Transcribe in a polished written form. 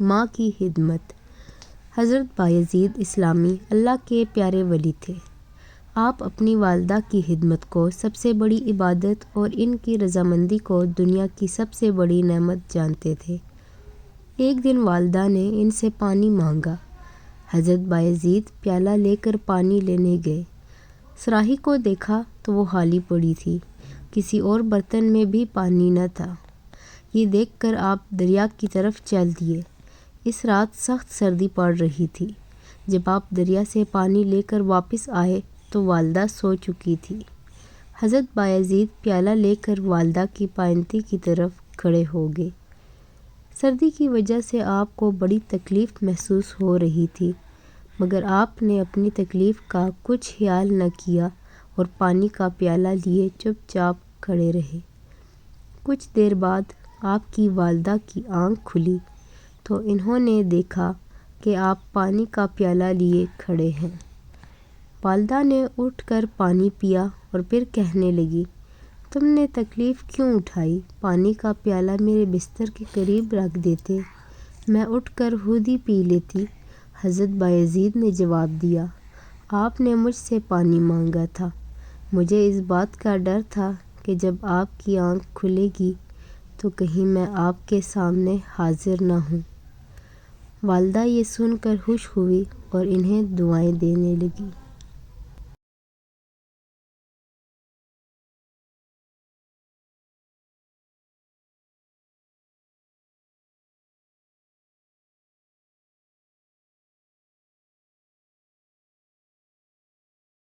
ماں کی خدمت۔ حضرت بایزید اسلامی اللہ کے پیارے ولی تھے۔ آپ اپنی والدہ کی خدمت کو سب سے بڑی عبادت اور ان کی رضامندی کو دنیا کی سب سے بڑی نعمت جانتے تھے۔ ایک دن والدہ نے ان سے پانی مانگا۔ حضرت بایزید پیالہ لے کر پانی لینے گئے۔ صراحی کو دیکھا تو وہ خالی پڑی تھی، کسی اور برتن میں بھی پانی نہ تھا۔ یہ دیکھ کر آپ دریا کی طرف چل دیے۔ اس رات سخت سردی پڑ رہی تھی۔ جب آپ دریا سے پانی لے کر واپس آئے تو والدہ سو چکی تھی۔ حضرت بایزید پیالہ لے کر والدہ کی پائنتی کی طرف کھڑے ہو گئے۔ سردی کی وجہ سے آپ کو بڑی تکلیف محسوس ہو رہی تھی، مگر آپ نے اپنی تکلیف کا کچھ خیال نہ کیا اور پانی کا پیالہ لیے چپ چاپ کھڑے رہے۔ کچھ دیر بعد آپ کی والدہ کی آنکھ کھلی تو انہوں نے دیکھا کہ آپ پانی کا پیالہ لیے کھڑے ہیں۔ والدہ نے اٹھ کر پانی پیا اور پھر کہنے لگی، تم نے تکلیف کیوں اٹھائی؟ پانی کا پیالہ میرے بستر کے قریب رکھ دیتے، میں اٹھ کر خود ہی پی لیتی۔ حضرت بایزید نے جواب دیا، آپ نے مجھ سے پانی مانگا تھا، مجھے اس بات کا ڈر تھا کہ جب آپ کی آنکھ کھلے گی تو کہیں میں آپ کے سامنے حاضر نہ ہوں۔ والدہ یہ سن کر خوش ہوئی اور انہیں دعائیں دینے لگی۔